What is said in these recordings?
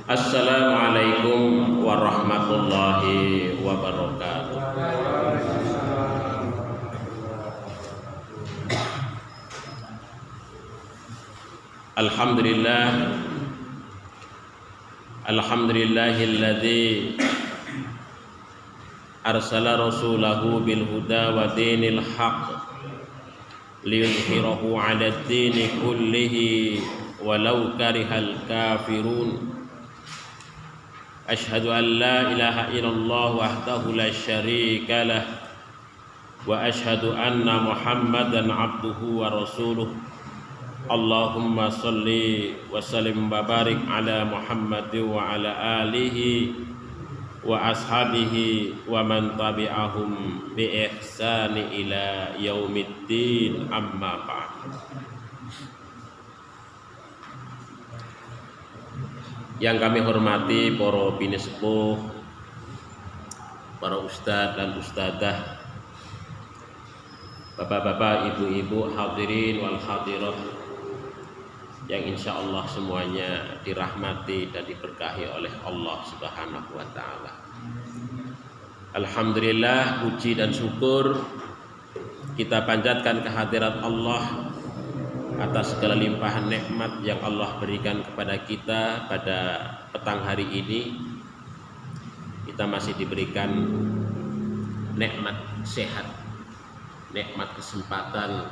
Assalamualaikum warahmatullahi wabarakatuh. Alhamdulillahilladzi arsala rasulahu bil huda wa dinil haqq liyudhhirahu 'ala ad-dini kullihi walau karihal kafirun. Asyhadu an la ilaha illallah wahdahu la syarika lah wa asyhadu anna Muhammadan abduhu wa rasuluh. Allahumma salli wa sallim wa barik ala Muhammad wa ala alihi wa ashabihi wa man tabi'ahum bi ihsani ila yaumiddin, amma ba'd. Yang kami hormati para bini sepuh, para ustadz dan ustadzah, bapak-bapak, ibu-ibu, hadirin wal hadirat yang insya Allah semuanya dirahmati dan diberkahi oleh Allah Subhanahu wa ta'ala. Alhamdulillah, puji dan syukur kita panjatkan kehadirat Allah atas segala limpahan nikmat yang Allah berikan kepada kita pada petang hari ini. Kita masih diberikan nikmat sehat, nikmat kesempatan.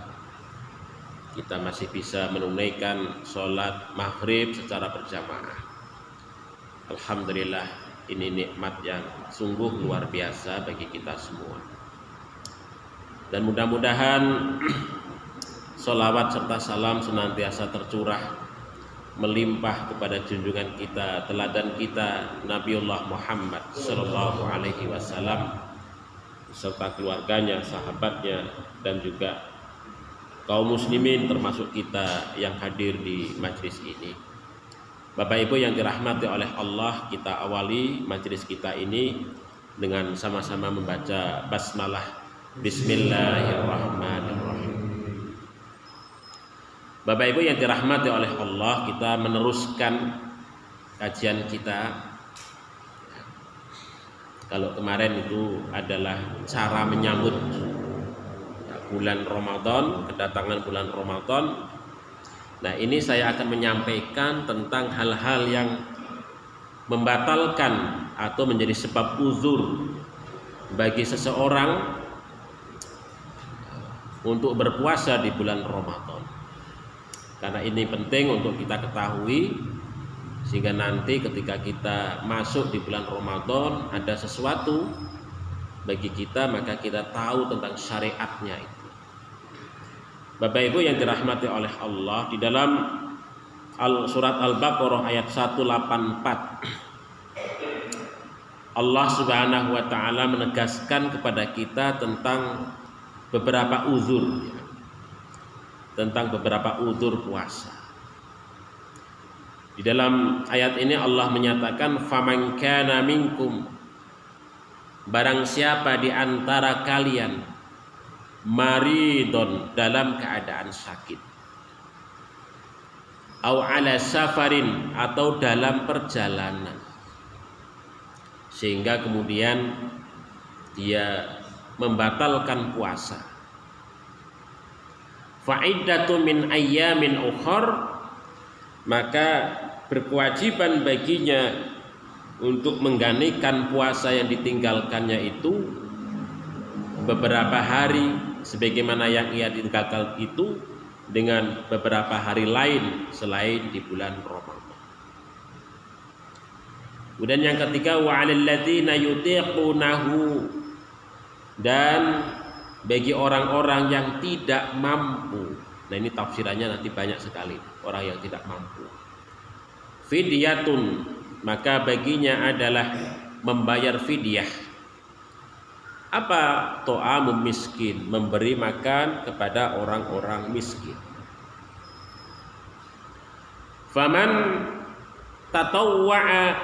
Kita masih bisa menunaikan sholat maghrib secara berjamaah. Alhamdulillah, ini nikmat yang sungguh luar biasa bagi kita semua. Dan mudah-mudahan sholawat serta salam senantiasa tercurah melimpah kepada junjungan kita, teladan kita, Nabiullah Muhammad sallallahu alaihi wasallam serta keluarganya, sahabatnya, dan juga kaum muslimin termasuk kita yang hadir di majlis ini. Bapak Ibu yang dirahmati oleh Allah, kita awali majlis kita ini dengan sama-sama membaca basmalah. Bismillahirrahmanirrahim. Bapak Ibu yang dirahmati oleh Allah, kita meneruskan kajian kita. Kalau kemarin itu adalah cara menyambut bulan Ramadan, kedatangan bulan Ramadan. Nah, ini saya akan menyampaikan tentang hal-hal yang membatalkan atau menjadi sebab uzur bagi seseorang untuk berpuasa di bulan Ramadan. Karena ini penting untuk kita ketahui, sehingga nanti ketika kita masuk di bulan Ramadan ada sesuatu bagi kita, maka kita tahu tentang syariatnya itu. Bapak Ibu yang dirahmati oleh Allah, di dalam surat Al-Baqarah ayat 184 Allah Subhanahu wa ta'ala menegaskan kepada kita tentang beberapa uzur, tentang beberapa uzur puasa. Di dalam ayat ini Allah menyatakan, faman kana minkum, barang siapa di antara kalian maridon, dalam keadaan sakit, au ala safarin, atau dalam perjalanan, sehingga kemudian dia membatalkan puasa, fa'iddatu min ayyamin ukhar, maka berkewajiban baginya untuk menggantikan puasa yang ditinggalkannya itu beberapa hari sebagaimana yang ia tinggalkan itu dengan beberapa hari lain selain di bulan Ramadan. Kemudian yang ketiga, wa 'alal ladzina yutiqunahu, dan bagi orang-orang yang tidak mampu. Nah, ini tafsirannya nanti banyak sekali, orang yang tidak mampu. Fidyatun, maka baginya adalah membayar fidyah. Apa? Ta'amum miskin, memberi makan kepada orang-orang miskin. Faman tatawwa'a,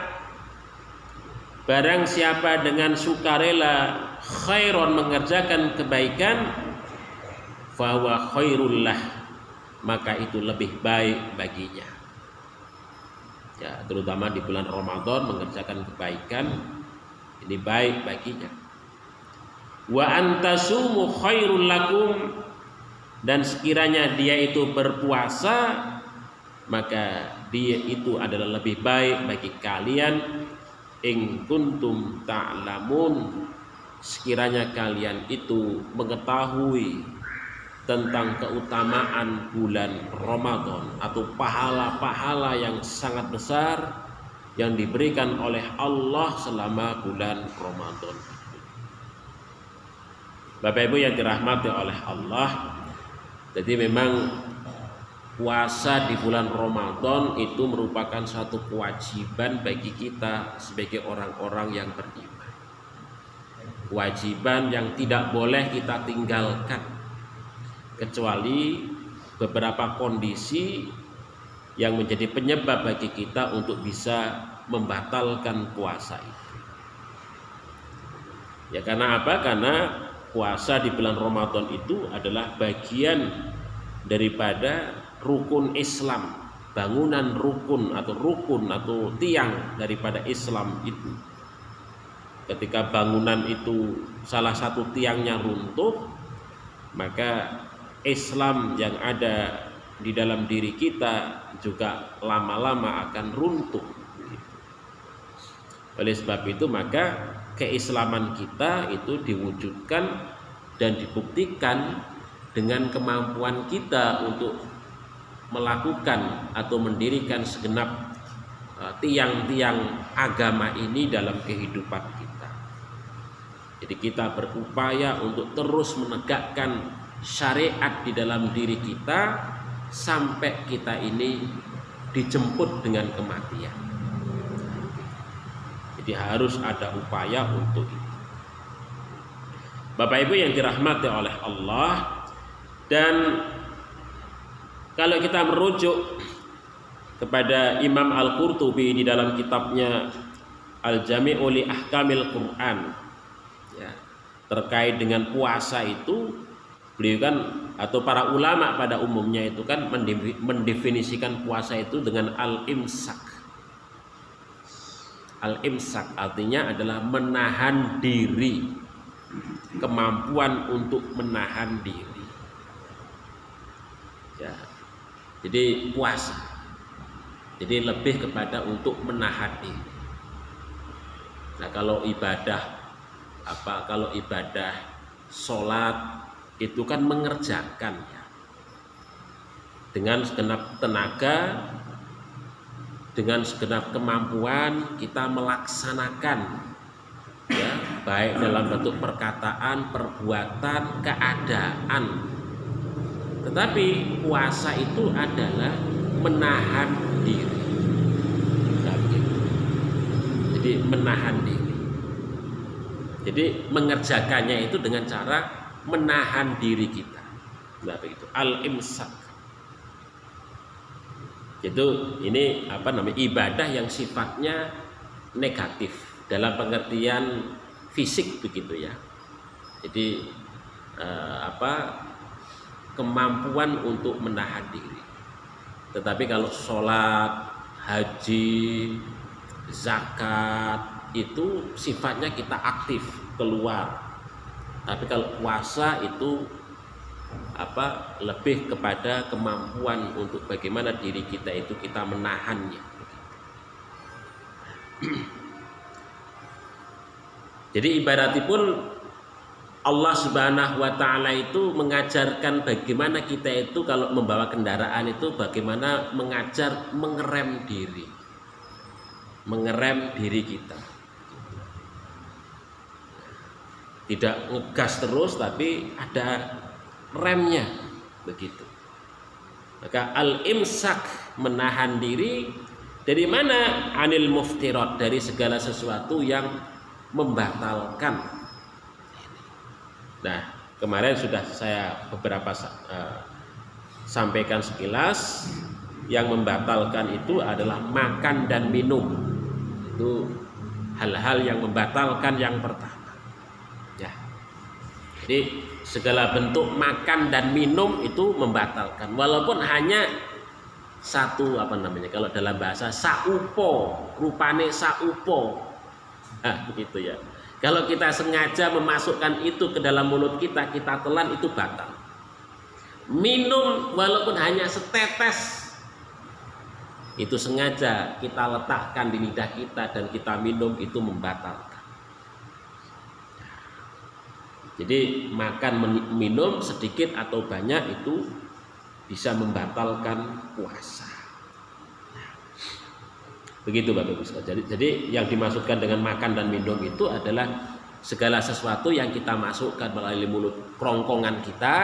barang siapa dengan sukarela khairon, mengerjakan kebaikan, fahuwa khairul lah, maka itu lebih baik baginya. Ya, terutama di bulan Ramadan mengerjakan kebaikan ini baik baginya. Wa antasumu khairul lakum, dan sekiranya dia itu berpuasa maka dia itu adalah lebih baik bagi kalian. In kuntum ta'lamun, sekiranya kalian itu mengetahui tentang keutamaan bulan Ramadan atau pahala-pahala yang sangat besar yang diberikan oleh Allah selama bulan Ramadan. Bapak Ibu yang dirahmati oleh Allah, jadi memang puasa di bulan Ramadan itu merupakan satu kewajiban bagi kita sebagai orang-orang yang beriman. Kewajiban yang tidak boleh kita tinggalkan, kecuali beberapa kondisi yang menjadi penyebab bagi kita untuk bisa membatalkan puasa itu. Ya karena apa? Karena puasa di bulan Ramadan itu adalah bagian daripada rukun Islam, bangunan rukun atau tiang daripada Islam itu. Ketika bangunan itu salah satu tiangnya runtuh, maka Islam yang ada di dalam diri kita juga lama-lama akan runtuh. Oleh sebab itu maka keislaman kita itu diwujudkan dan dibuktikan dengan kemampuan kita untuk melakukan atau mendirikan segenap tiang-tiang agama ini dalam kehidupan kita. Jadi kita berupaya untuk terus menegakkan syariat di dalam diri kita sampai kita ini dijemput dengan kematian. Jadi harus ada upaya untuk itu. Bapak Ibu yang dirahmati oleh Allah, dan kalau kita merujuk kepada Imam Al-Qurtubi di dalam kitabnya Al-Jami'u li Ahkamil Quran, ya, terkait dengan puasa itu, beliau kan atau para ulama pada umumnya itu kan mendefinisikan puasa itu dengan al-imsak. Al-imsak artinya adalah menahan diri, kemampuan untuk menahan diri. Ya. Jadi puasa, jadi lebih kepada untuk menahan diri. Nah kalau ibadah kalau ibadah sholat itu kan mengerjakan ya, dengan segenap tenaga, dengan segenap kemampuan kita melaksanakan, ya, baik dalam bentuk perkataan, perbuatan, keadaan. Tetapi puasa itu adalah menahan diri. Jadi menahan diri. Jadi mengerjakannya itu dengan cara menahan diri kita. Nah, begitu. Al-imsak. Itu ini ibadah yang sifatnya negatif dalam pengertian fisik begitu ya. Jadi kemampuan untuk menahan diri. Tetapi kalau sholat, haji, zakat itu sifatnya kita aktif keluar. Tapi kalau puasa itu lebih kepada kemampuan untuk bagaimana diri kita itu kita menahannya. Jadi ibaratipun Allah Subhanahu wa taala itu mengajarkan bagaimana kita itu kalau membawa kendaraan itu bagaimana mengerem diri. Mengerem diri kita. Tidak ngegas terus tapi ada remnya begitu. Maka al-imsak menahan diri dari mana? Anil muftirat, dari segala sesuatu yang membatalkan. Nah, kemarin sudah saya beberapa sampaikan sekilas, yang membatalkan itu adalah makan dan minum. Itu hal-hal yang membatalkan yang pertama. Ya. Jadi segala bentuk makan dan minum itu membatalkan, walaupun hanya satu apa namanya kalau dalam bahasa saupo, rupane saupo. Nah, begitu ya. Kalau kita sengaja memasukkan itu ke dalam mulut kita, kita telan, itu batal. Minum walaupun hanya setetes, itu sengaja kita letakkan di lidah kita dan kita minum, itu membatalkan. Jadi makan minum sedikit atau banyak itu bisa membatalkan puasa. Begitu Bapak Ibu sekalian. Jadi yang dimaksudkan dengan makan dan minum itu adalah segala sesuatu yang kita masukkan melalui mulut kerongkongan kita,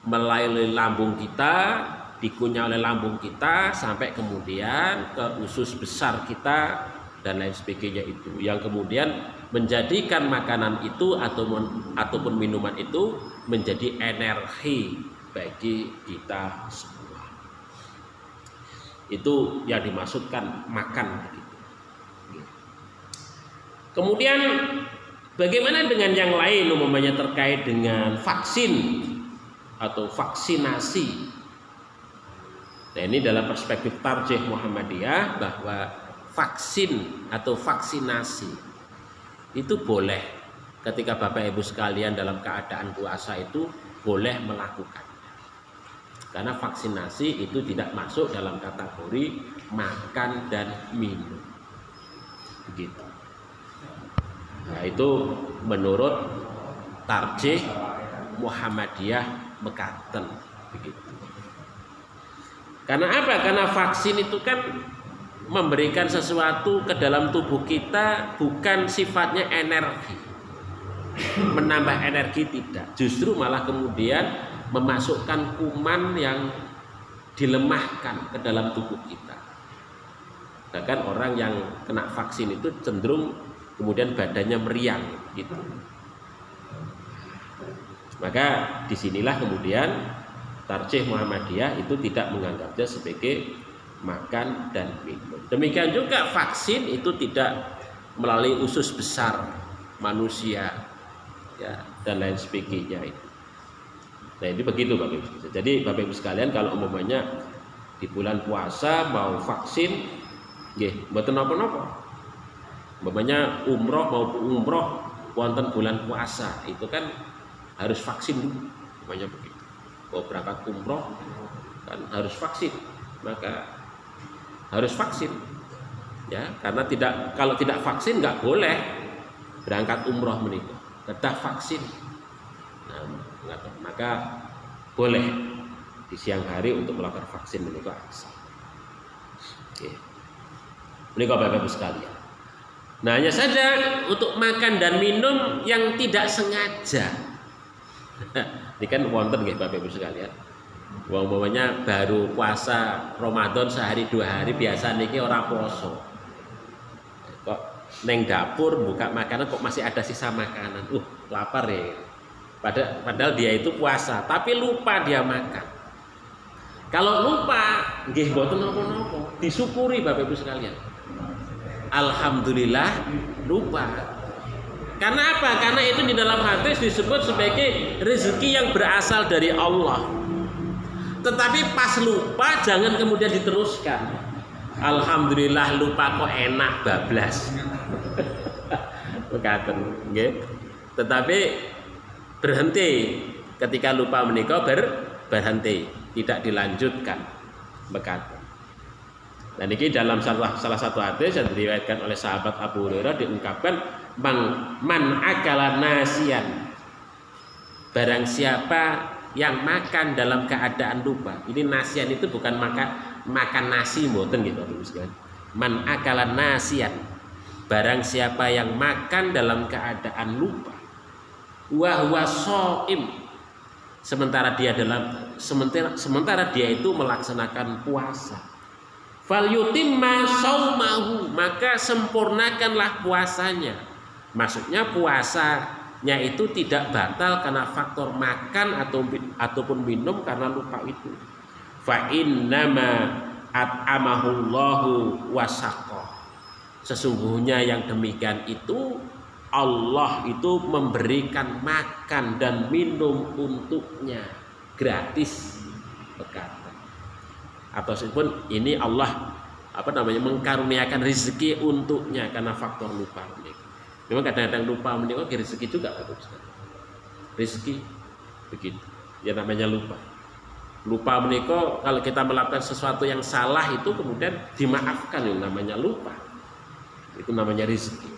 melalui lambung kita, dikunyah oleh lambung kita sampai kemudian ke usus besar kita dan lain sebagainya, itu yang kemudian menjadikan makanan itu ataupun minuman itu menjadi energi bagi kita semua. Itu yang dimaksudkan makan begitu. Kemudian bagaimana dengan yang lain, umpamanya terkait dengan vaksin atau vaksinasi. Nah, ini dalam perspektif Tarjih Muhammadiyah bahwa vaksin atau vaksinasi itu boleh ketika Bapak Ibu sekalian dalam keadaan puasa itu boleh melakukan. Karena vaksinasi itu tidak masuk dalam kategori makan dan minum. Begitu. Nah, itu menurut Tarjih Muhammadiyah mekaten begitu. Karena apa? Karena vaksin itu kan memberikan sesuatu ke dalam tubuh kita, bukan sifatnya energi, menambah energi, tidak. Justru malah kemudian memasukkan kuman yang dilemahkan ke dalam tubuh kita. Bahkan orang yang kena vaksin itu cenderung kemudian badannya meriang gitu. Maka disinilah kemudian Tarjih Muhammadiyah itu tidak menganggapnya sebagai makan dan minum. Demikian juga vaksin itu tidak melalui usus besar manusia ya, dan lain sebagainya itu. Nah, ini begitu Bapak Ibu. Jadi Bapak Ibu sekalian kalau umpamanya di bulan puasa mau vaksin, nggih mboten napa-napa. Umpamanya umroh mau umroh wonten bulan puasa, itu kan harus vaksin dulu. Umpamanya begitu. Mau berangkat umroh kan harus vaksin. Maka harus vaksin. Ya, karena kalau tidak vaksin nggak boleh berangkat umroh menika. Kedah vaksin. Nah, maka boleh di siang hari untuk melakukan vaksin menika asal. Oke. Menika Bapak Ibu sekalian. Nah, hanya saja untuk makan dan minum yang tidak sengaja. Ini kan wonten nggih Bapak Ibu sekalian. Umpamanya baru puasa Ramadan sehari dua hari biasa niki ora poso. Kok neng dapur buka makanan kok masih ada sisa makanan. Lapar ya. Padahal dia itu puasa, tapi lupa dia makan. Kalau lupa, nggih mboten napa-napa, disyukuri Bapak Ibu sekalian. Alhamdulillah lupa. Karena apa? Karena itu di dalam hadis disebut sebagai rezeki yang berasal dari Allah. Tetapi pas lupa jangan kemudian diteruskan. Alhamdulillah lupa kok enak bablas. Mekaten, nggih. Tetapi berhenti ketika lupa menika berhenti, tidak dilanjutkan mekaten. Dan ini dalam salah satu hadis yang diriwayatkan oleh sahabat Abu Hurairah diungkapkan man akala nasiyan, barang siapa yang makan dalam keadaan lupa. Ini nasiyan itu bukan makan nasi mboten gitu Bapak. Man akala nasiyan, barang siapa yang makan dalam keadaan lupa, wa huwa shaim, sementara dia itu melaksanakan puasa, falyutimma shaumahu, maka sempurnakanlah puasanya. Maksudnya puasanya itu tidak batal karena faktor makan ataupun minum karena lupa itu. Fa innama at'amahullahu wasaqah, sesungguhnya yang demikian itu Allah itu memberikan makan dan minum untuknya gratis. Berkata ataupun ini Allah mengkaruniakan rezeki untuknya karena faktor lupa menika. Memang kadang-kadang lupa menika rezeki juga Bapak Ustaz. Rezeki begitu. Ya namanya lupa. Lupa menika kalau kita melakukan sesuatu yang salah itu kemudian dimaafkan, yang namanya lupa. Itu namanya rezeki.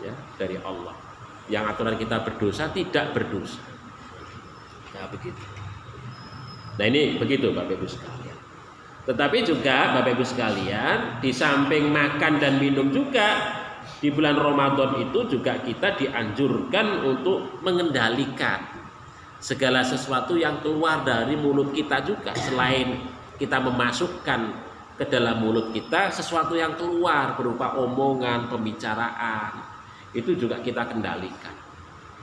Ya, dari Allah. Yang aturan kita berdosa tidak berdosa. Nah, begitu. Nah, ini begitu Bapak Ibu sekalian. Tetapi juga Bapak Ibu sekalian, di samping makan dan minum juga di bulan Ramadan itu juga kita dianjurkan untuk mengendalikan segala sesuatu yang keluar dari mulut kita juga. Selain kita memasukkan ke dalam mulut kita sesuatu yang keluar berupa omongan, pembicaraan, itu juga kita kendalikan.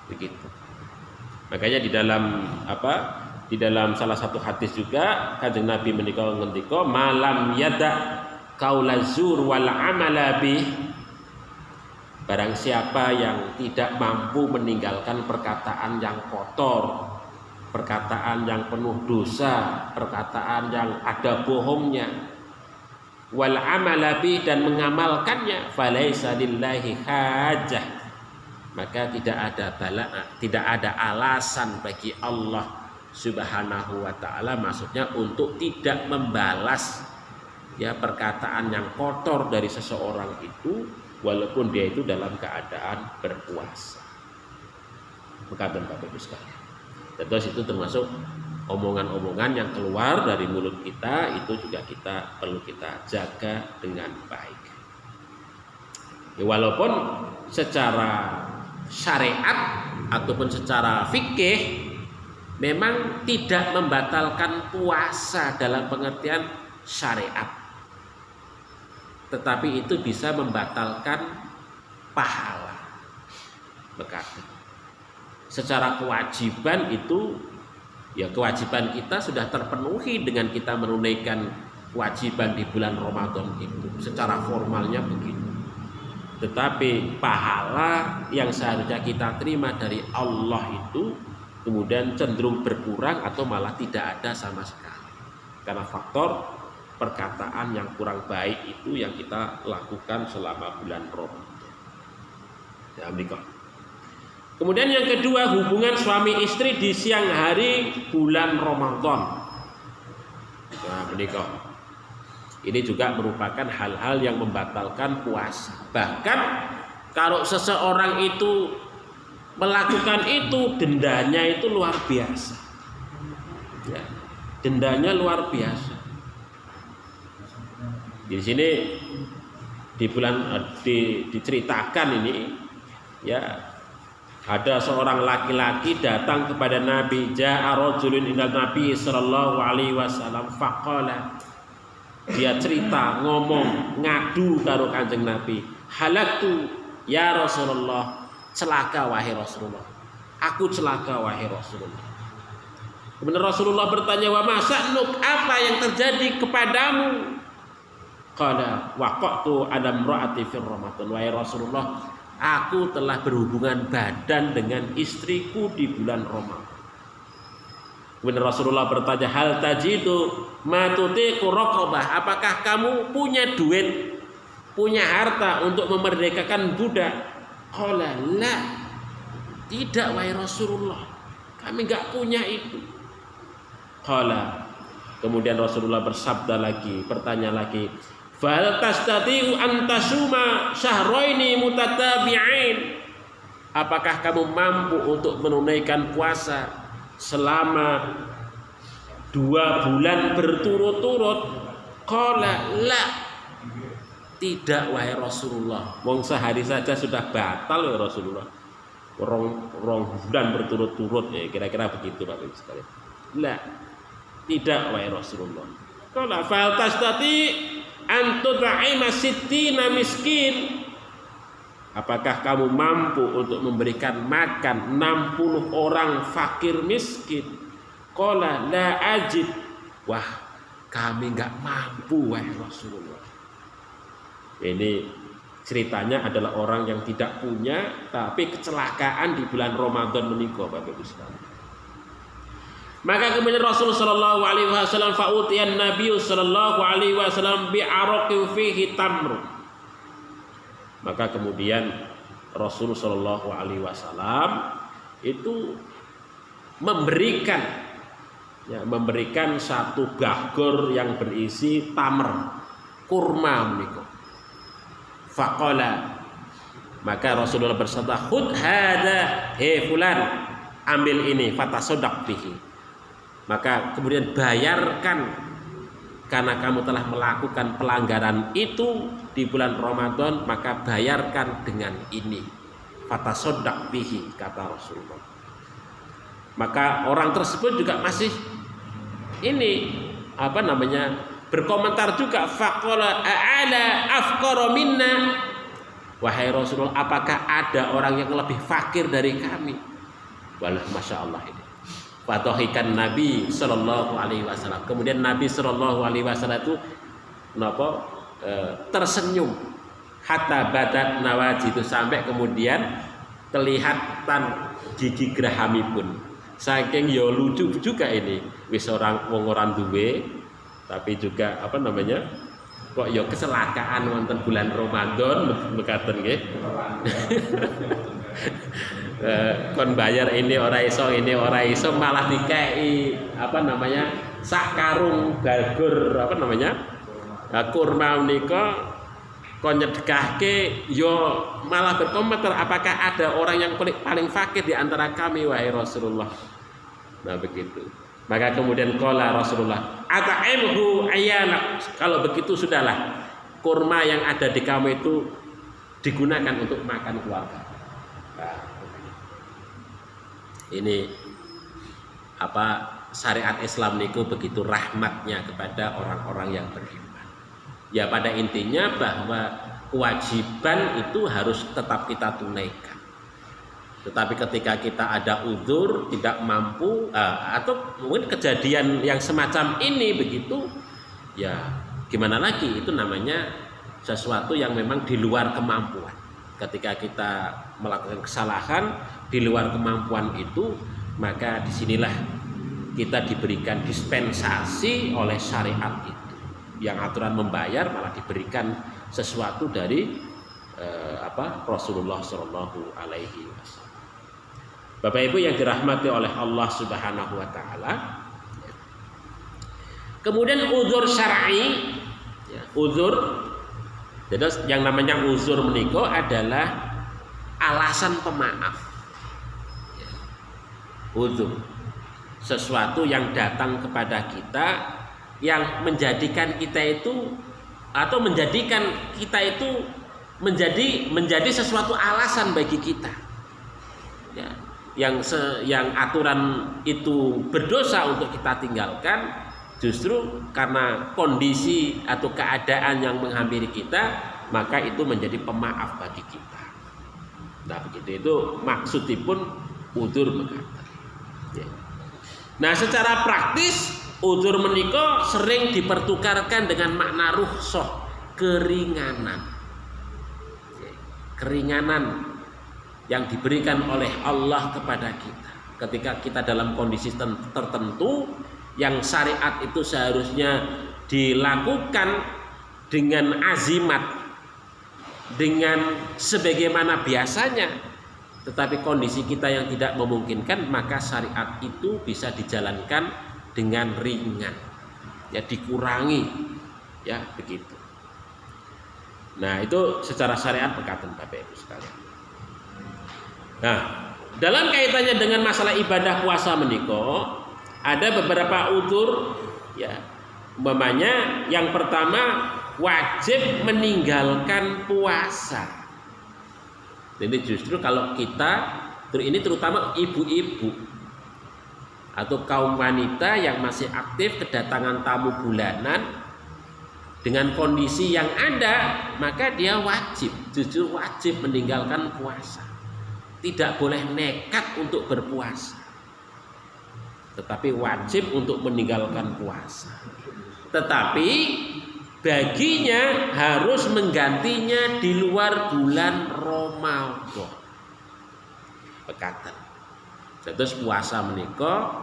Begitu. Makanya di dalam salah satu hadis juga Kanjeng Nabi menika ngendika malam yada qaulazur wal amala bih, barang siapa yang tidak mampu meninggalkan perkataan yang kotor, perkataan yang penuh dosa, perkataan yang ada bohongnya, wal amala bih, dan mengamalkannya, falaisa lillahi hajah, maka tidak ada alasan bagi Allah Subhanahu wa ta'ala, maksudnya untuk tidak membalas ya perkataan yang kotor dari seseorang itu walaupun dia itu dalam keadaan berpuasa. Maka Bapak Ibu sekalian, terus itu termasuk omongan-omongan yang keluar dari mulut kita, itu juga kita perlu kita jaga dengan baik. Ya, walaupun secara syariat ataupun secara fikih memang tidak membatalkan puasa dalam pengertian syariat, tetapi itu bisa membatalkan pahala. Berarti secara kewajiban itu ya kewajiban kita sudah terpenuhi dengan kita menunaikan kewajiban di bulan Ramadan itu, secara formalnya begitu. Tetapi pahala yang seharusnya kita terima dari Allah itu kemudian cenderung berkurang atau malah tidak ada sama sekali karena faktor perkataan yang kurang baik itu yang kita lakukan selama bulan Ramadan. Ya, kemudian yang kedua, hubungan suami istri di siang hari bulan Ramadan. Nah, menikah ini juga merupakan hal-hal yang membatalkan puasa. Bahkan kalau seseorang itu melakukan itu, dendanya itu luar biasa. Ya, dendanya luar biasa. Di sini diceritakan ini, ya, ada seorang laki-laki datang kepada Nabi, ja'a rajulun ila Nabi sallallahu alaihi wasallam faqala. Dia cerita, ngomong, ngadu karo Kanjeng Nabi. Halaktu ya Rasulullah, celaka wahai Rasulullah, aku celaka wahai Rasulullah. Kemudian Rasulullah bertanya, wa masa'nuk, apa yang terjadi kepadamu? Qala waqa'tu ala imra'ati fi Ramadan, wahai Rasulullah, aku telah berhubungan badan dengan istriku di bulan Ramadan. Kemudian Rasulullah bertanya, hal tajidu ma tutiqu raqabah, apakah kamu punya duit, punya harta untuk memerdekakan budak? Qala la, tidak wahai Rasulullah, kami enggak punya itu. Qala, kemudian Rasulullah bersabda lagi, bertanya lagi, fal tastati'u an tasuma syahraini mutatabi'ain, apakah kamu mampu untuk menunaikan puasa selama 2 bulan berturut-turut? Qala la, tidak wahai Rasulullah, wong sehari saja sudah batal ya Rasulullah, rong bulan berturut-turut, ya kira-kira begitu Bapak Ibu sekalian. La, tidak wahai Rasulullah. Qala fal tastati an tud'ima sittina miskin, apakah kamu mampu untuk memberikan makan 60 orang fakir miskin? Qala la ajid, wah kami enggak mampu wahai Rasulullah. Ini ceritanya adalah orang yang tidak punya tapi kecelakaan di bulan Ramadan menikah Bapak Ibu sekalian. Maka kemudian Rasul sallallahu alaihi wasallam fa'utiyan Nabi sallallahu alaihi wasallam bi'araqin fihi tamr. Maka kemudian Rasul sallallahu alaihi wasallam itu memberikan satu bagor yang berisi tamr, kurma menika. Faqala, maka Rasulullah bersabda, "Khudh hada, he fulan, ambil ini, fatasaddaq bihi." Maka kemudian bayarkan, karena kamu telah melakukan pelanggaran itu di bulan Ramadan, maka bayarkan dengan ini, fatasaddaq bihi, kata Rasulullah. Maka orang tersebut juga masih berkomentar juga, faqala a'ala afqara minna, wahai Rasulullah, apakah ada orang yang lebih fakir dari kami? Walah, masya Allah ini. Fadhahikan Nabi sallallahu alaihi wasallam. Kemudian Nabi sallallahu alaihi wasallam itu tersenyum, hatta badat nawajidu, sampai kemudian kelihatan gigi gerahami-pun. Saking ya lucu juga ini, wis orang duwe, tapi juga kok ya kecelakaan wonten bulan Ramadan mekaten nggih. Kon bayar ini ora iso malah dikei sak karung bagur kurma menika kon nyedekahke yo malah berkomentar, apakah ada orang yang paling fakir di antara kami wahai Rasulullah. Nah begitu. Maka kemudian qala Rasulullah, ata'imhu ayyanak, kalau begitu sudahlah, kurma yang ada di kamu itu digunakan untuk makan keluarga. Nah, ini syariat Islam niku begitu rahmatnya kepada orang-orang yang beriman. Ya pada intinya bahwa kewajiban itu harus tetap kita tunaikan. Tetapi ketika kita ada uzur, tidak mampu, atau mungkin kejadian yang semacam ini begitu, ya gimana lagi, itu namanya sesuatu yang memang di luar kemampuan. Ketika kita melakukan kesalahan di luar kemampuan itu, maka disinilah kita diberikan dispensasi oleh syariat itu. Yang aturan membayar malah diberikan sesuatu dari Rasulullah Shallallahu Alaihi Wasallam. Bapak Ibu yang dirahmati oleh Allah Subhanahu Wa Taala. Kemudian uzur syar'i, uzur. Jadi yang namanya uzur menika adalah alasan pemaaf. Uzur, sesuatu yang datang kepada kita yang menjadikan kita itu menjadi sesuatu alasan bagi kita. Ya, yang aturan itu berdosa untuk kita tinggalkan, justru karena kondisi atau keadaan yang menghampiri kita, maka itu menjadi pemaaf bagi kita. Nah begitu, itu maksudipun uzur mengatakan. Ya. Nah secara praktis uzur menika sering dipertukarkan dengan makna rukhsah, keringanan. Keringanan yang diberikan oleh Allah kepada kita ketika kita dalam kondisi tertentu yang syariat itu seharusnya dilakukan dengan azimat, dengan sebagaimana biasanya, tetapi kondisi kita yang tidak memungkinkan, maka syariat itu bisa dijalankan dengan ringan, ya dikurangi, ya begitu. Nah itu secara syariat berkaitan Bapak Ibu sekalian. Nah dalam kaitannya dengan masalah ibadah puasa menika, ada beberapa uzur, ya umpamanya yang pertama wajib meninggalkan puasa. Jadi justru kalau kita, ini terutama ibu-ibu atau kaum wanita yang masih aktif kedatangan tamu bulanan dengan kondisi yang ada, maka dia justru wajib meninggalkan puasa. Tidak boleh nekat untuk berpuasa, tetapi wajib untuk meninggalkan puasa. Tetapi baginya harus menggantinya di luar bulan Ramadan. Pekatan. Terus puasa menika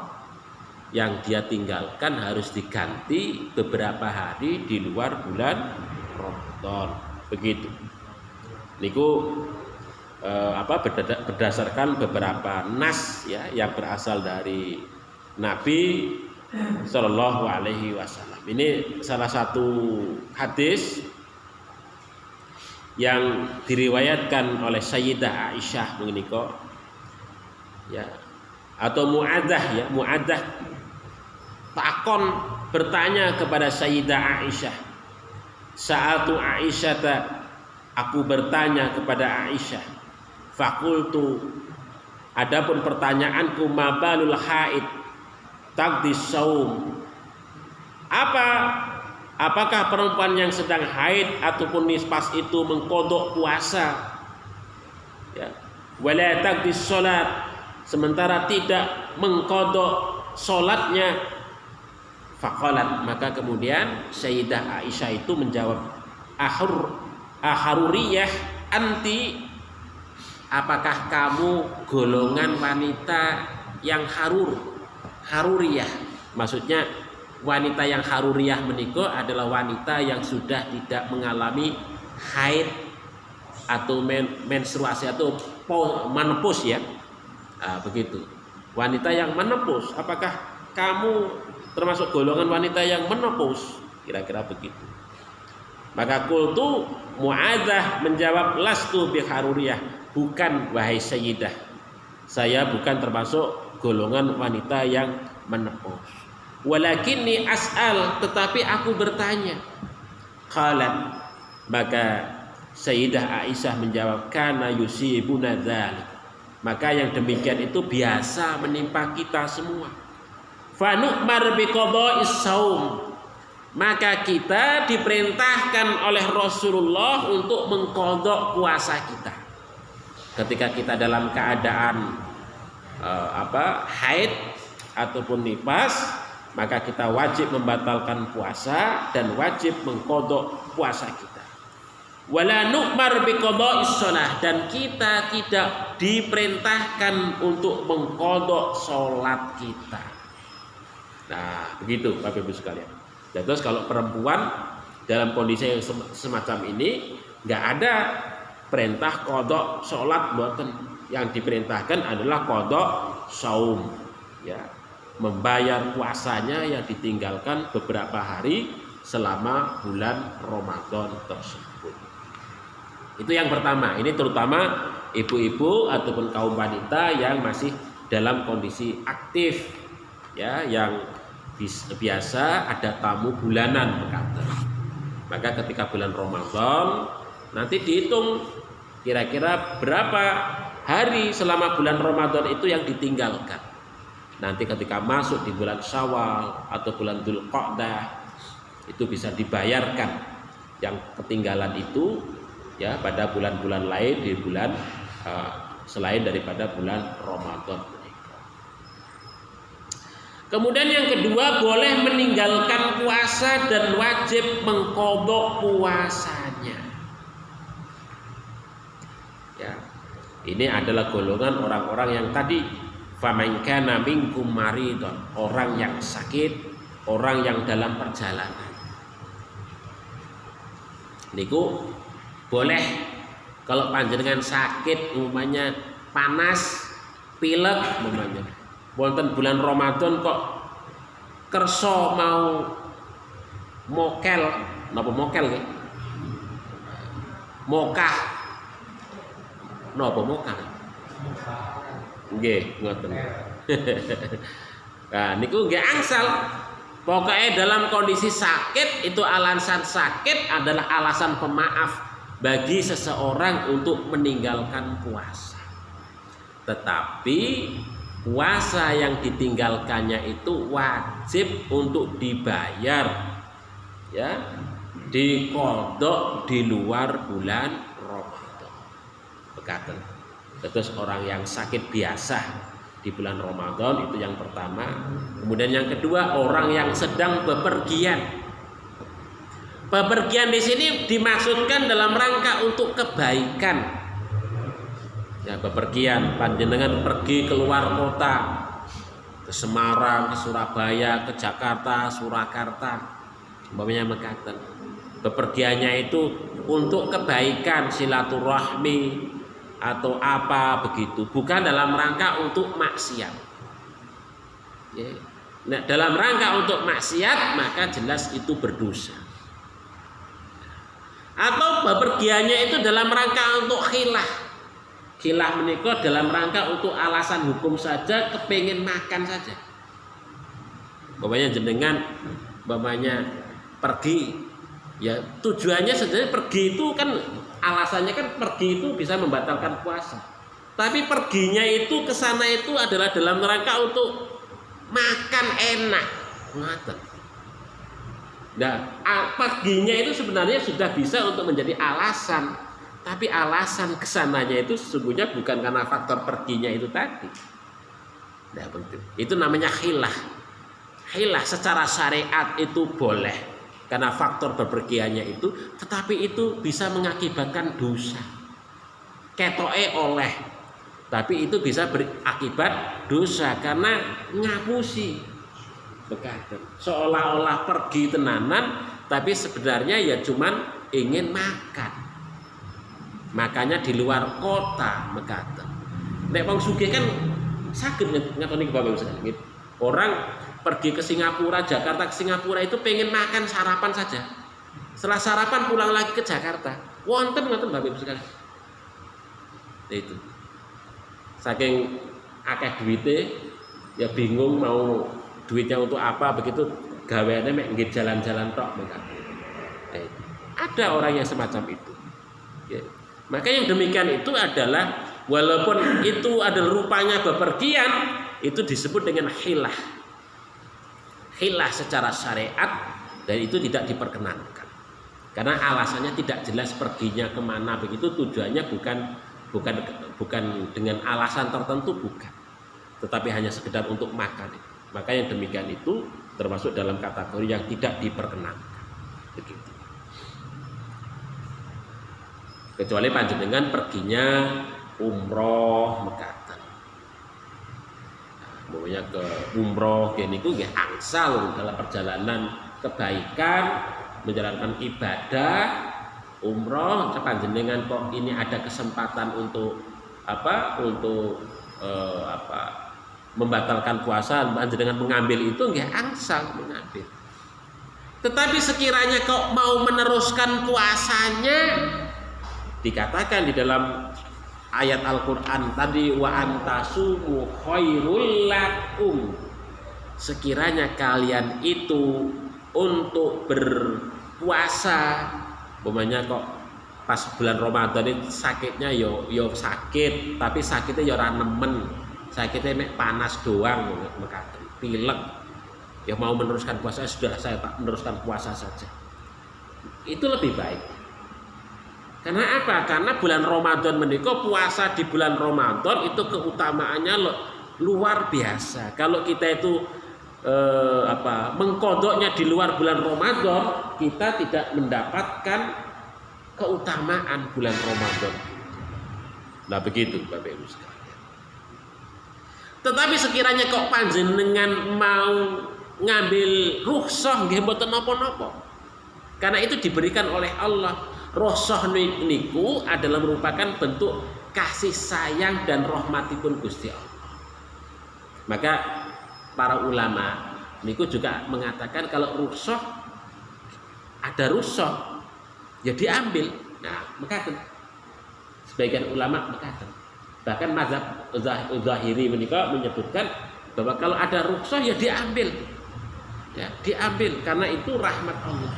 yang dia tinggalkan harus diganti beberapa hari di luar bulan Ramadan. Begitu. Niku berdasarkan beberapa nas ya yang berasal dari Nabi Shallallahu Alaihi Wasallam. Ini salah satu hadis yang diriwayatkan oleh Sayyidah Aisyah mengeniko ya, atau Mu'adzah takon bertanya kepada Sayyidah Aisyah. Sa'atu Aisyah, aku bertanya kepada Aisyah. Fakultu, adapun pertanyaanku, mabalul haid taqdi saum. Apakah perempuan yang sedang haid ataupun nifas itu mengkodok puasa? Ya. Wala taqdi salat, sementara tidak mengkodok solatnya. Faqalat, maka kemudian Sayyidah Aisyah itu menjawab, aharuriyah anti, apakah kamu golongan wanita yang haruriyah? Maksudnya wanita yang haruriyah menikah adalah wanita yang sudah tidak mengalami haid atau menstruasi atau menopause ya. Begitu. Wanita yang menopause, apakah kamu termasuk golongan wanita yang menopause? Kira-kira begitu. Maka qultu, Mu'adzah menjawab, lastu biharuriyah, bukan wahai Sayyidah, saya bukan termasuk golongan wanita yang menopause. Walakinni as'al, tetapi aku bertanya. Qalat, maka Sayyidah Aisyah menjawab, kana yusibuna dzalik, maka yang demikian itu biasa menimpa kita semua. Fanu'mar biqada'is saum, maka kita diperintahkan oleh Rasulullah untuk mengqadha puasa kita. Ketika kita dalam keadaan haid ataupun nifas, maka kita wajib membatalkan puasa dan wajib mengqadha puasa kita. Wala nu'mar biqada'is shalah, dan kita tidak diperintahkan untuk mengqadha salat kita. Nah, begitu Bapak Ibu sekalian. Dan terus kalau perempuan dalam kondisi yang semacam ini, nggak ada perintah qadha sholat, buatan. Yang diperintahkan adalah qadha saum, ya, membayar puasanya yang ditinggalkan beberapa hari selama bulan Ramadan tersebut. Itu yang pertama. Ini terutama ibu-ibu ataupun kaum wanita yang masih dalam kondisi aktif, ya, yang biasa ada tamu bulanan berkata. Maka ketika bulan Ramadan nanti dihitung kira-kira berapa hari selama bulan Ramadan itu yang ditinggalkan. Nanti ketika masuk di bulan Syawal atau bulan Dzulqa'dah itu bisa dibayarkan yang ketinggalan itu ya pada bulan-bulan lain, di bulan selain daripada bulan Ramadan. Kemudian yang kedua, boleh meninggalkan puasa dan wajib mengqadha puasanya. Ya. Ini adalah golongan orang-orang yang tadi, faman kana minkum maridun, orang yang sakit, orang yang dalam perjalanan. Niku boleh kalau panjenengan sakit, umpamanya panas, pilek umpamanya. Wonten bulan Ramadan kok kerso mau mokel, napa mokel nggih? Mokah. Napa mokah? Nggih, ngoten. Nah, niku nggih angsal. Pokoknya dalam kondisi sakit itu alasan sakit adalah alasan pemaaf bagi seseorang untuk meninggalkan puasa. Tetapi puasa yang ditinggalkannya itu wajib untuk dibayar, ya, diqadha di luar bulan Ramadan. Bekaten. Terus orang yang sakit biasa di bulan Ramadan itu yang pertama. Kemudian yang kedua, orang yang sedang bepergian. Bepergian di sini dimaksudkan dalam rangka untuk kebaikan. Ya, bepergian, panjenengan pergi keluar kota, ke Semarang, ke Surabaya, ke Jakarta, Surakarta, umpamanya mekaten. Bepergiannya itu untuk kebaikan silaturahmi atau apa begitu, bukan dalam rangka untuk maksiat. Ya. Nah, dalam rangka untuk maksiat maka jelas itu berdosa. Atau bepergiannya itu dalam rangka untuk khilah. Khilah menikah dalam rangka untuk alasan hukum saja, kepingin makan saja. Bapaknya jenengan, bapaknya pergi, ya tujuannya sebenarnya pergi itu kan alasannya kan pergi itu bisa membatalkan puasa. Tapi perginya itu ke sana itu adalah dalam rangka untuk makan enak. Nah, perginya itu sebenarnya sudah bisa untuk menjadi alasan, tapi alasan kesananya itu sesungguhnya bukan karena faktor perginya itu tadi. Nah, itu namanya khilah. Khilah secara syariat itu boleh karena faktor bepergiannya itu, tetapi itu bisa mengakibatkan dosa. Ketoke oleh, tapi itu bisa berakibat dosa karena ngapusi. Bekaten. Seolah-olah pergi tenanan, tapi sebenarnya ya cuman ingin makan. Makanya di luar kota mekaten. Nek wong sugih kan saged ngatoni Bapak Ibu sekalian. Orang pergi ke Singapura, Jakarta ke Singapura itu pengen makan sarapan saja. Setelah sarapan pulang lagi ke Jakarta. Wonten ngoten Bapak Ibu sekalian. Itu. Saking akeh duite ya bingung mau duitnya untuk apa, begitu gaweannya mek nggih jalan-jalan tok mekaten. Ada orang yang semacam itu. Ya. Maka yang demikian itu adalah walaupun itu adalah rupanya bepergian, itu disebut dengan khilah. Khilah secara syariat dan itu tidak diperkenankan. Karena alasannya tidak jelas perginya kemana, begitu tujuannya bukan dengan alasan tertentu, bukan. Tetapi hanya sekedar untuk makan. Maka yang demikian itu termasuk dalam kategori yang tidak diperkenankan. Begitu. Kecuali panjenengan perginya umroh mekaten. Maunya ke umroh niku nggih angsal dalam perjalanan kebaikan, menjalankan ibadah umroh, panjenengan kok ini ada kesempatan untuk membatalkan puasa, panjenengan mengambil itu nggih angsal mengambil. Tetapi sekiranya kok mau meneruskan puasanya, dikatakan di dalam ayat Al-Qur'an tadi wa antasumu khairul lakum. Sekiranya kalian itu untuk berpuasa, umpamanya kok pas bulan Ramadan itu sakitnya yo sakit, tapi sakitnya yo ora nemen. Sakitnya mek panas doang, mekaten pilek. Ya mau meneruskan puasa, sudah saya tak meneruskan puasa saja. Itu lebih baik. Karena apa? Karena bulan Ramadan menika, puasa di bulan Ramadan itu keutamaannya luar biasa. Kalau kita itu mengkodoknya di luar bulan Ramadan, kita tidak mendapatkan keutamaan bulan Ramadan. Nah begitu Bapak Ibu sekalian. Tetapi sekiranya kok panjenengan mau ngambil rukhsah nggih mboten napa-napa. Karena itu diberikan oleh Allah. Rukhsah niku adalah merupakan bentuk kasih sayang dan rahmatipun Gusti Allah. Maka para ulama niku juga mengatakan kalau rukhsah ada rukhsah ya diambil. Nah, mekaten. Sebagian ulama mekaten. Bahkan mazhab Zahiri menyebutkan bahwa kalau ada rukhsah ya diambil. Ya, diambil karena itu rahmat Allah.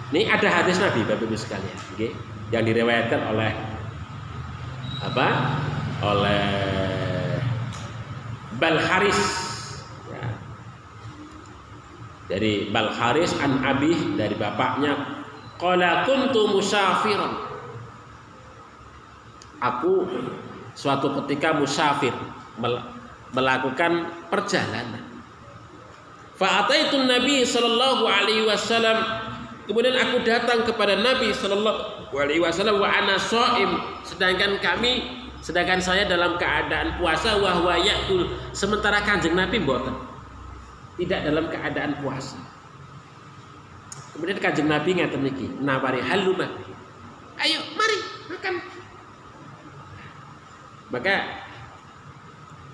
Ini ada hadis Nabi Bapak Ibu sekalian, okay, yang diriwayatkan oleh oleh Balharis. Ya. Dari Balharis an Abih, dari bapaknya, qala kuntu musafiran. Aku suatu ketika musafir melakukan perjalanan. Fa'ataitun Nabi sallallahu alaihi wasallam, kemudian aku datang kepada Nabi sallallahu alaihi wasallam wa ana shaim, sedangkan kami Sedangkan saya dalam keadaan puasa wahwa yakul, sementara Kanjeng Nabi mboten. Tidak dalam keadaan puasa. Kemudian Kanjeng Nabi ngaten niki, nawari haluma. Ayo, mari makan. Maka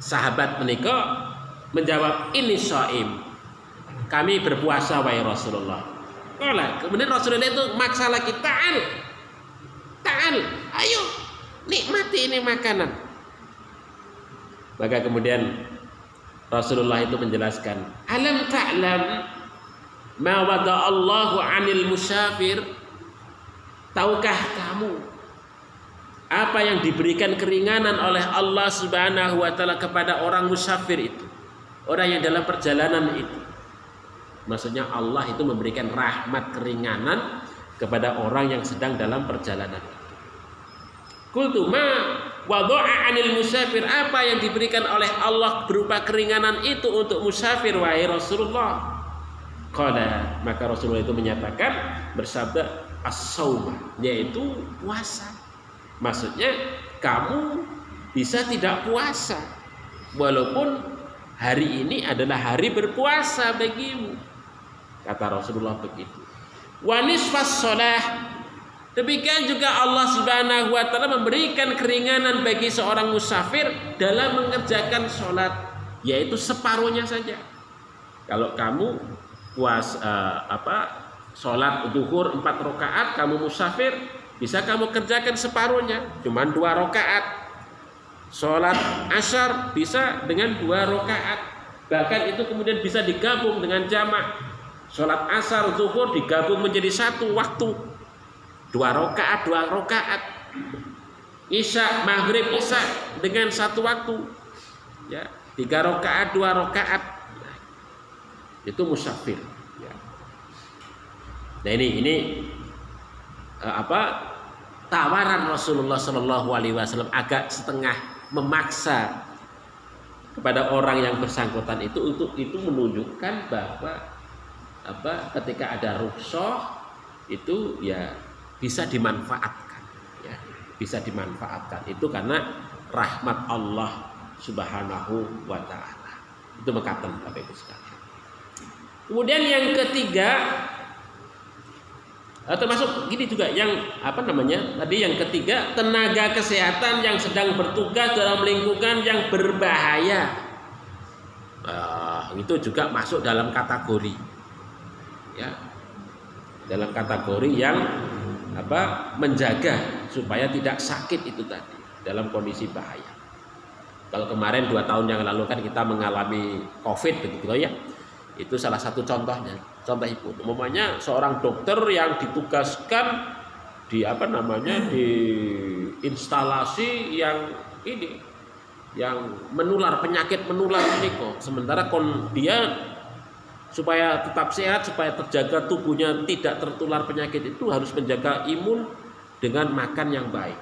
sahabat menika menjawab, ini shaim. Kami berpuasa wahai Rasulullah. Kemudian Rasulullah itu maksa lagi, ta'al, ayo nikmati ini makanan. Maka kemudian Rasulullah itu menjelaskan, alam ta'lam ma wada Allahu 'anil musafir. Tahukah kamu apa yang diberikan keringanan oleh Allah Subhanahu wa taala kepada orang musafir itu, orang yang dalam perjalanan itu. Maksudnya Allah itu memberikan rahmat keringanan kepada orang yang sedang dalam perjalanan. Qultu ma wada'a 'anil musafir, apa yang diberikan oleh Allah berupa keringanan itu untuk musafir wahai Rasulullah? Qala, maka Rasulullah itu menyatakan, bersabda, as-sauma, yaitu puasa. Maksudnya kamu bisa tidak puasa walaupun hari ini adalah hari berpuasa bagimu. Kata Rasulullah begitu. Wa nisfas shalah, demikian juga Allah Subhanahu wa taala memberikan keringanan bagi seorang musafir dalam mengerjakan sholat, yaitu separuhnya saja. Kalau kamu sholat zuhur 4 rakaat, kamu musafir, bisa kamu kerjakan separuhnya, cuma 2 rakaat. Sholat asyar bisa dengan 2 rakaat, bahkan itu kemudian bisa digabung dengan jamak. Sholat asar zuhur digabung menjadi satu waktu, 2 rakaat 2 rakaat. Isya maghrib isya dengan satu waktu, ya 3 rakaat 2 rakaat. Itu musafir, ya. Nah ini tawaran Rasulullah Shallallahu Alaihi Wasallam agak setengah memaksa kepada orang yang bersangkutan itu untuk itu menunjukkan bahwa ketika ada rukhsah itu ya bisa dimanfaatkan, ya bisa dimanfaatkan itu karena rahmat Allah Subhanahu wa taala. Itu mekaten Bapak Ibu sekalian. Kemudian yang ketiga, termasuk gini juga yang tadi yang ketiga, tenaga kesehatan yang sedang bertugas dalam lingkungan yang berbahaya. Itu juga masuk dalam kategori, ya, dalam kategori yang menjaga supaya tidak sakit itu tadi dalam kondisi bahaya. Kalau kemarin 2 tahun yang lalu kan kita mengalami COVID begitu ya, itu salah satu contohnya. Contoh itu, umpamanya seorang dokter yang ditugaskan di di instalasi yang menular, penyakit menular ini kok. Sementara dia supaya tetap sehat, supaya terjaga tubuhnya tidak tertular penyakit itu harus menjaga imun dengan makan yang baik.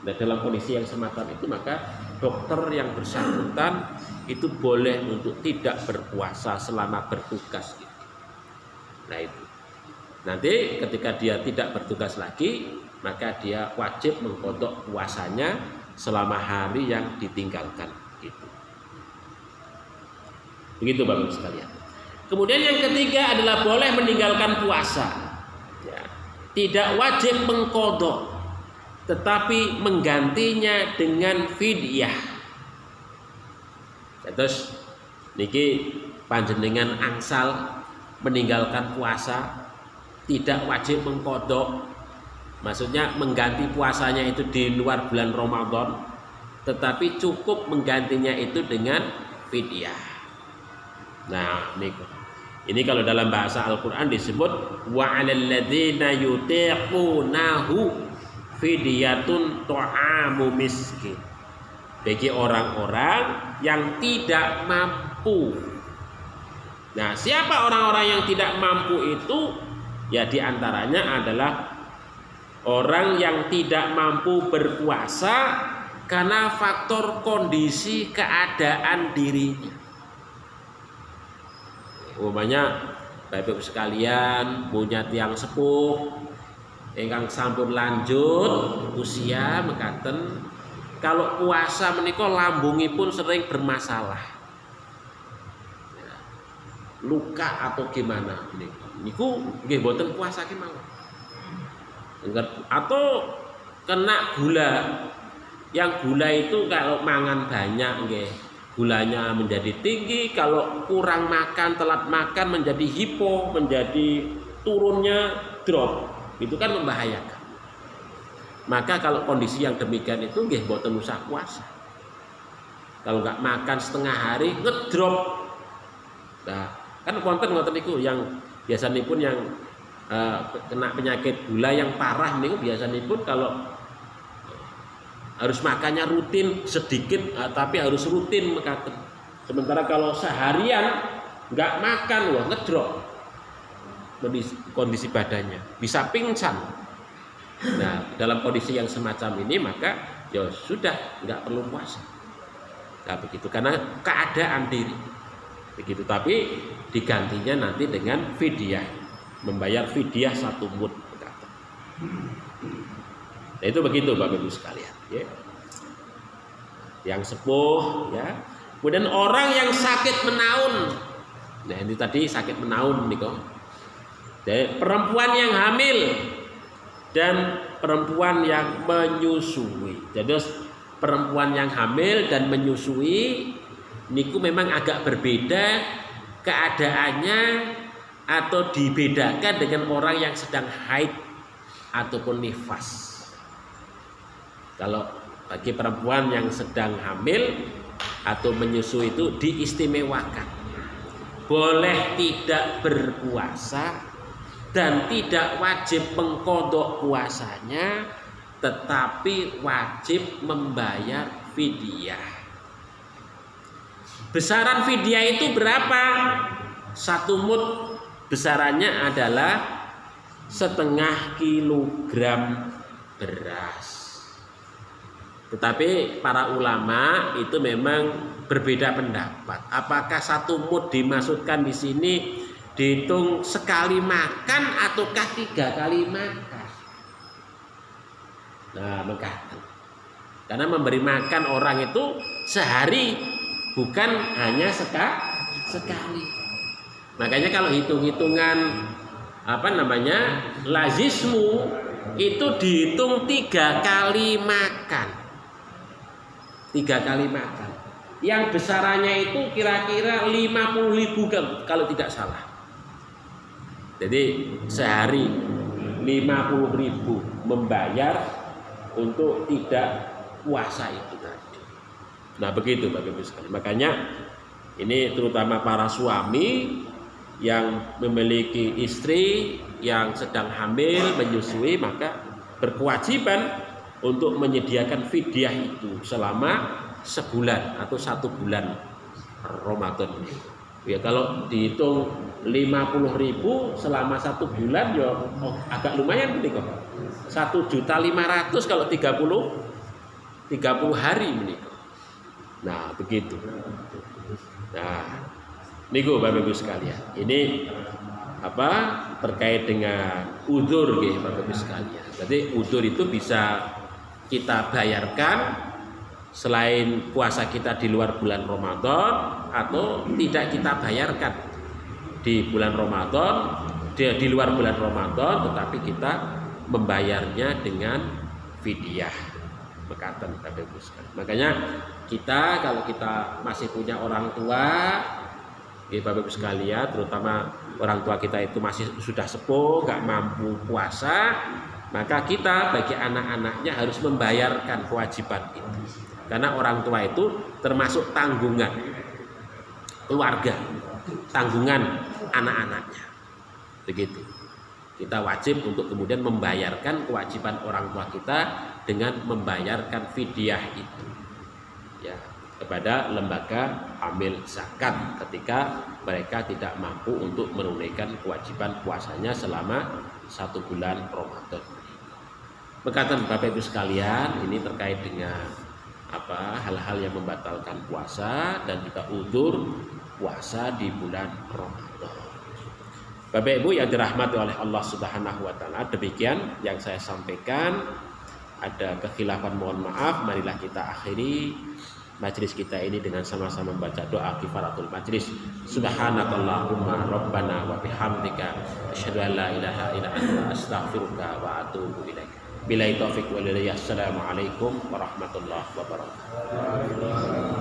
Nah, dalam kondisi yang semacam itu maka dokter yang bersangkutan itu boleh untuk tidak berpuasa selama bertugas. Nah itu nanti ketika dia tidak bertugas lagi maka dia wajib mengqadha puasanya selama hari yang ditinggalkan. Begitu Bapak Ibu sekalian. Kemudian yang ketiga adalah boleh meninggalkan puasa, ya, tidak wajib mengqadha, tetapi menggantinya dengan fidyah. Terus niki panjenengan angsal meninggalkan puasa, tidak wajib mengqadha, maksudnya mengganti puasanya itu di luar bulan Ramadan, tetapi cukup menggantinya itu dengan fidyah. Nah, ini kalau dalam bahasa Al-Qur'an disebut wa 'alal ladzina yutiqunahu fidyatun ta'amu miskin. Bagi orang-orang yang tidak mampu. Nah, siapa orang-orang yang tidak mampu itu? Ya diantaranya adalah orang yang tidak mampu berpuasa karena faktor kondisi keadaan dirinya. Umpamanya Bapak Ibu sekalian punya tiang sepuh ingkang sampun lanjut usia mekaten, kalau puasa menika lambungipun sering bermasalah. Ya, luka atau gimana niku nggih mboten puasa ki mawon. Atau kena gula. Yang gula itu kalau mangan banyak nggih, gulanya menjadi tinggi, kalau kurang makan, telat makan menjadi hipo, menjadi turunnya drop. Itu kan membahayakan. Maka kalau kondisi yang demikian itu nggih mboten usah puasa. Kalau nggak makan setengah hari ngedrop. Nah, kan wonten ngoten niku yang biasanipun yang kena penyakit gula yang parah niku biasanipun kalau harus makannya rutin sedikit tapi harus rutin mekaten. Sementara kalau seharian nggak makan wah ngedrop kondisi badannya, bisa pingsan. Nah, dalam kondisi yang semacam ini maka ya sudah nggak perlu puasa. Nah, begitu karena keadaan diri. Begitu, tapi digantinya nanti dengan fidyah, membayar fidyah 1 mud. Nah, itu begitu Bapak Ibu sekalian, ya. Yang sepuh, ya. Kemudian orang yang sakit menaun. Nah, ini tadi sakit menaun nih kok. Jadi, perempuan yang hamil dan perempuan yang menyusui. Jadi perempuan yang hamil dan menyusui niku memang agak berbeda keadaannya atau dibedakan dengan orang yang sedang haid ataupun nifas. Kalau bagi perempuan yang sedang hamil atau menyusui itu diistimewakan. Boleh tidak berpuasa dan tidak wajib mengqadha puasanya, tetapi wajib membayar fidyah. Besaran fidyah itu berapa? 1 mud besarannya adalah setengah kilogram beras. Tetapi para ulama itu memang berbeda pendapat. Apakah 1 mud dimaksudkan di sini dihitung sekali makan ataukah 3 kali makan? Nah, mengatakan karena memberi makan orang itu sehari, bukan hanya sekali. Makanya kalau hitung-hitungan lazismu itu dihitung 3 kali makan. 3 kali makan. Yang besarannya itu kira-kira 50.000 kalau tidak salah. Jadi sehari 50.000 membayar untuk tidak puasa itu tadi. Nah, begitu Bapak Ibu sekalian. Makanya ini terutama para suami yang memiliki istri yang sedang hamil menyusui, maka berkewajiban untuk menyediakan fidyah itu selama sebulan atau 1 bulan Ramadan ini. Ya, kalau dihitung 50.000 selama 1 bulan ya agak lumayan nih kok. 1.500.000 kalau 30 hari nih. Nah, begitu. Nah, niku Bapak Ibu sekalian. Ini terkait dengan udzur nggih Bapak Ibu sekalian. Jadi udzur itu bisa kita bayarkan selain puasa kita di luar bulan Ramadan atau tidak kita bayarkan di bulan Ramadan, di luar bulan Ramadan, tetapi kita membayarnya dengan fidyah. Mekaten Bapak Ibu sekalian. Makanya kita kalau kita masih punya orang tua, Bapak Ibu sekalian, terutama orang tua kita itu masih sudah sepuh, nggak mampu puasa, maka kita bagi anak-anaknya harus membayarkan kewajiban itu. Karena orang tua itu termasuk tanggungan keluarga, tanggungan anak-anaknya. Begitu. Kita wajib untuk kemudian membayarkan kewajiban orang tua kita dengan membayarkan fidyah itu, ya, kepada lembaga amil zakat ketika mereka tidak mampu untuk menunaikan kewajiban puasanya selama 1 bulan Ramadan. Berkatan Bapak Ibu sekalian, ini terkait dengan hal-hal yang membatalkan puasa dan juga udzur puasa di bulan Ramadan. Bapak Ibu yang dirahmati oleh Allah Subhanahu wa taala, demikian yang saya sampaikan. ada kekhilafan mohon maaf. Marilah kita akhiri majlis kita ini dengan sama-sama membaca doa kifaratul majlis. Subhanakallahumma rabbana wa bihamdika asyhadu an la ilaha illa anta astaghfiruka wa atubu ilaik. Billahi taufik wal hidayah. Assalamualaikum warahmatullahi wabarakatuh.